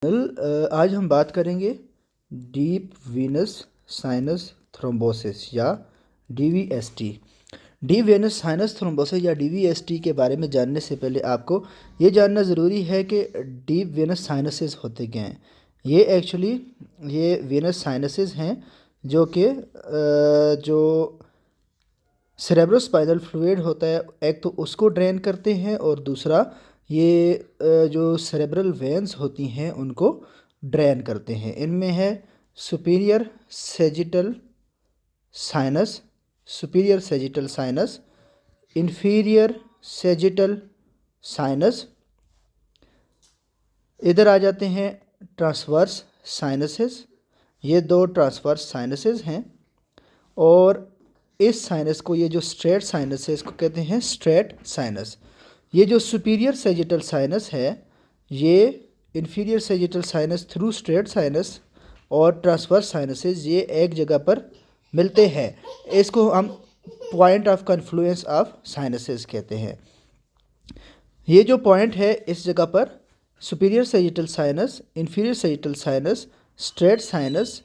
आज हम बात करेंगे डीप वीनस साइनस थ्रोम्बोसिस या डीवीएसटी। डीप वेनस साइनस थ्रोम्बोसिस या डीवीएसटी के बारे में जानने से पहले आपको ये जानना ज़रूरी है कि डीप वेनस साइनसेस होते क्या हैं। ये एक्चुअली ये वेनस साइनसेस हैं जो कि जो सेरेब्रोस्पाइनल फ्लूइड होता है, एक तो उसको ड्रेन करते हैं और दूसरा ये जो सेरेब्रल वेन्स होती हैं उनको ड्रेन करते हैं। इनमें है superior sagittal sinus, superior sagittal sinus, inferior sagittal sinus. इधर आ जाते हैं ट्रांसवर्स साइनसेस। ये दो ट्रांसवर्स साइनसेस हैं और इस साइनस को, ये जो स्ट्रेट साइनस है, इसको कहते हैं स्ट्रेट साइनस। ये जो सुपीरियर सेजिटल साइनस है, ये inferior sagittal sinus through straight sinus और ट्रांसवर्स साइनसेस ये एक जगह पर मिलते हैं। इसको हम point of confluence of sinuses कहते हैं। ये जो पॉइंट है इस जगह पर superior sagittal sinus, inferior sagittal sinus, straight sinus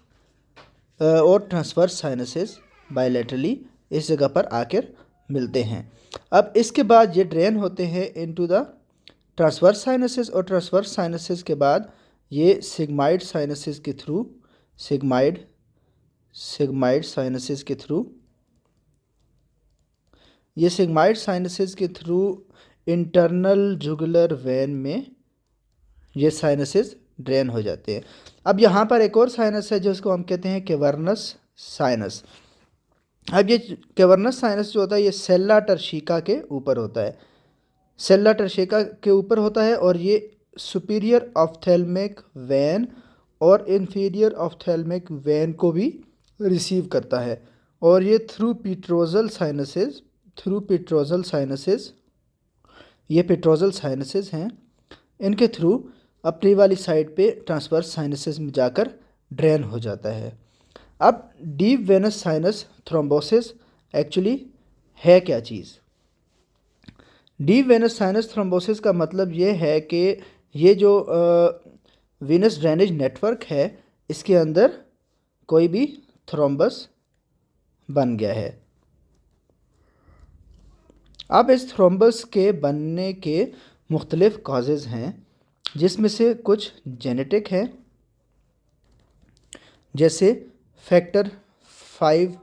और ट्रांसवर्स साइनसेस बायलैटरली इस जगह पर आकर मिलते हैं। अब इसके बाद ये ड्रेन होते हैं इनटू द ट्रांसवर्स साइनसेस और ट्रांसवर्स साइनसेस के बाद ये सिग्माइड साइनसेस के थ्रू, सिग्माइड साइनसेस के थ्रू, ये सिग्माइड साइनसेस के थ्रू इंटरनल जुगुलर वेन में ये साइनसेस ड्रेन हो जाते हैं। अब यहाँ पर एक और साइनस है जिसको हम कहते हैं कैवर्नस साइनस। अब ये कैवर्नस साइनस जो होता है ये सेल्ला टर्शिका के ऊपर होता है, सेल्ला टर्शिका के ऊपर होता है और ये सुपीरियर ऑफ्थेल्मिक वेन और इंफीरियर ऑफ्थेल्मिक वेन को भी रिसीव करता है और ये through petrosal sinuses, through petrosal sinuses, ये पेट्रोजल साइनसेस हैं, इनके थ्रू अपनी वाली साइड पे ट्रांसवर्स साइनसेस में जाकर ड्रेन हो जाता है। अब deep Venus sinus thrombosis actually है क्या चीज़? डीप वेनस साइनस थ्रोम्बोसिस का मतलब ये है कि ये जो वेनस ड्रेनेज नेटवर्क है इसके अंदर कोई भी थ्रोम्बस बन गया है। अब इस थ्रोम्बस के बनने के मुख्तलिफ कॉजेज़ हैं जिसमें से कुछ जेनेटिक हैं, जैसे फैक्टर 5।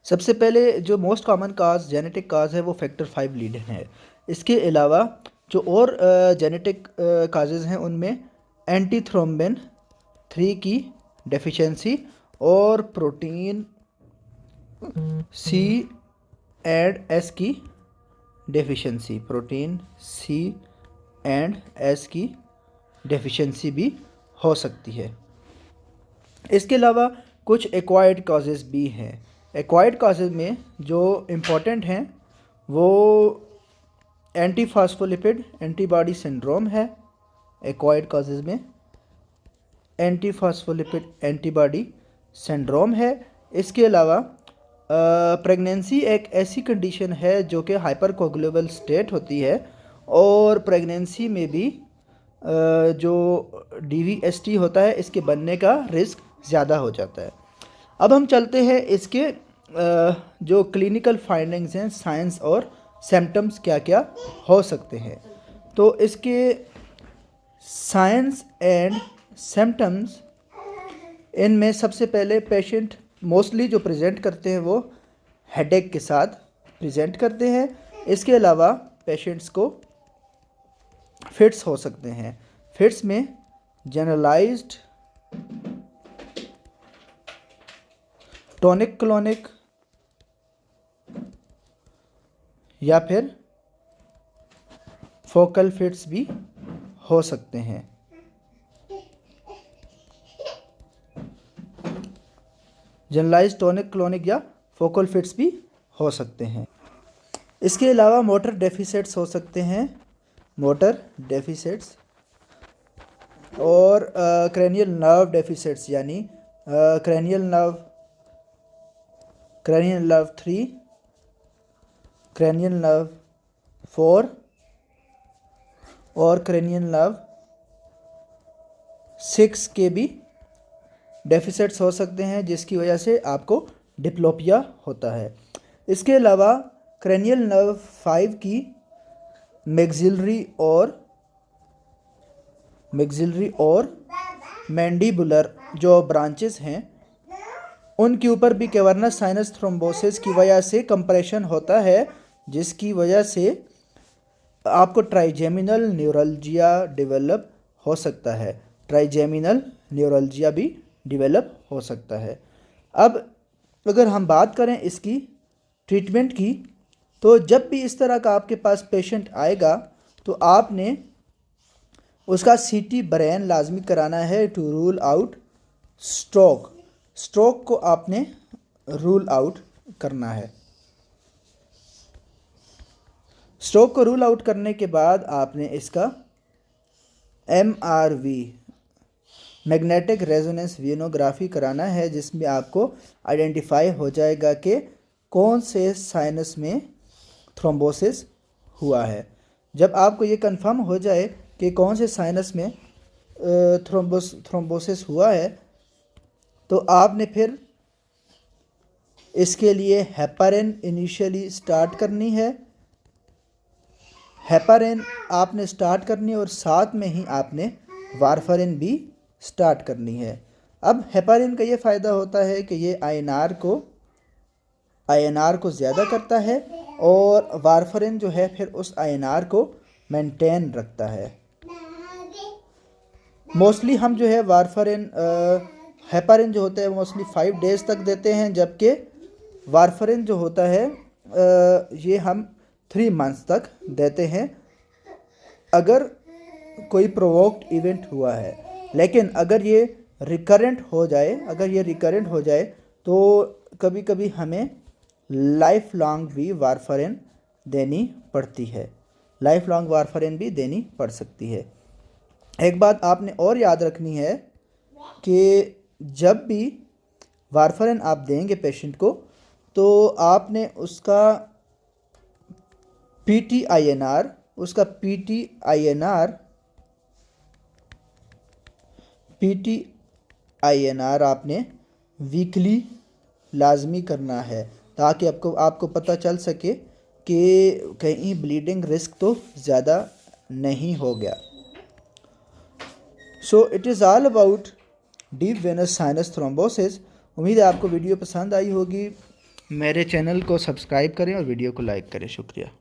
सबसे पहले जो मोस्ट कॉमन काज, जेनेटिक काज है वो फैक्टर 5 लीडन है। इसके अलावा जो और जेनेटिक काजेज़ हैं उनमें एंटी थ्रोम्बिन 3 की डेफिशिएंसी और प्रोटीन सी एंड एस की deficiency, protein C and S की डेफिशिएंसी भी हो सकती है। इसके अलावा कुछ एक्वायर्ड कॉजेज़ भी हैं। एक्वायर्ड कॉजेज़ में जो इम्पोर्टेंट हैं वो एंटी फास्फोलिपिड एंटीबॉडी सिंड्रोम है। एक्वायर्ड कॉजेज़ में एंटी फास्फोलिपिड एंटीबॉडी सिंड्रोम है। इसके अलावा प्रेगनेंसी एक ऐसी कंडीशन है जो कि हाइपरकोगुलेबल स्टेट होती है और प्रेगनेंसी में भी जो डीवीएसटी होता है इसके बनने का रिस्क ज़्यादा हो जाता है। अब हम चलते हैं इसके जो क्लिनिकल फाइंडिंग्स हैं, साइंस और सिम्टम्स क्या क्या हो सकते हैं। तो इसके साइंस एंड सिम्टम्स, इनमें सबसे पहले पेशेंट मोस्टली जो प्रेजेंट करते हैं वो हेडेक के साथ प्रेजेंट करते हैं। इसके अलावा पेशेंट्स को फिट्स हो सकते हैं। फिट्स में जनरलाइज्ड टॉनिक क्लोनिक या फिर फोकल फिट्स भी हो सकते हैं। जनरलाइज्ड टॉनिक क्लोनिक या फोकल फिट्स भी हो सकते हैं। इसके अलावा मोटर डेफिसिट्स हो सकते हैं, मोटर डेफिसिट्स और क्रेनियल नर्व डेफिसिट्स, यानी क्रेनियल नर्व 3, क्रेनियल नर्व 4 और क्रेनियन नर्व 6 के भी डेफिसिट्स हो सकते हैं, जिसकी वजह से आपको डिप्लोपिया होता है। इसके अलावा क्रेनियल नर्व 5 की मैग्जिलरी और मैंडिबुलर जो ब्रांचेस हैं उनके ऊपर भी कैवर्नस साइनस थ्रोम्बोसिस की वजह से कंप्रेशन होता है, जिसकी वजह से आपको ट्राइजेमिनल न्यूरल्जिया डेवलप हो सकता है। ट्राइजेमिनल न्यूरल्जिया भी डेवलप हो सकता है। अब अगर हम बात करें इसकी ट्रीटमेंट की, तो जब भी इस तरह का आपके पास पेशेंट आएगा तो आपने उसका सीटी ब्रेन लाजमी कराना है टू रूल आउट स्ट्रोक को आपने रूल आउट करना है। स्ट्रोक को रूल आउट करने के बाद आपने इसका MRV मैग्नेटिक रेजोनेंस वेनोग्राफी कराना है, जिसमें आपको आइडेंटिफाई हो जाएगा कि कौन से साइनस में थ्रोम्बोसिस हुआ है। जब आपको ये कंफर्म हो जाए कि कौन से साइनस में थ्रोम्बोसिस हुआ है, तो आपने फिर इसके लिए हेपारिन इनिशियली स्टार्ट करनी है। हेपारिन आपने स्टार्ट करनी है और साथ में ही आपने वारफरिन भी स्टार्ट करनी है। अब हेपारिन का ये फ़ायदा होता है कि ये INR को ज़्यादा करता है और वारफरिन जो है फिर उस INR को मेंटेन रखता है। मोस्टली हम जो है हेपारिन जो होता है मोस्टली 5 डेज़ तक देते हैं, जबकि वारफरिन जो होता है ये हम 3 मंथ्स तक देते हैं अगर कोई प्रोवोक्ड इवेंट हुआ है। लेकिन अगर ये रिकरेंट हो जाए तो कभी कभी हमें लाइफ लॉन्ग भी वारफरिन देनी पड़ती है, लाइफ लॉन्ग वारफरिन भी देनी पड़ सकती है। एक बात आपने और याद रखनी है कि जब भी वारफरिन आप देंगे पेशेंट को, तो आपने उसका PTINR आपने वीकली लाजमी करना है, ताकि आपको पता चल सके कि कहीं ब्लीडिंग रिस्क तो ज़्यादा नहीं हो गया। So it is all about deep Venus sinus thrombosis. उम्मीद है आपको वीडियो पसंद आई होगी। मेरे चैनल को सब्सक्राइब करें और वीडियो को लाइक करें। शुक्रिया।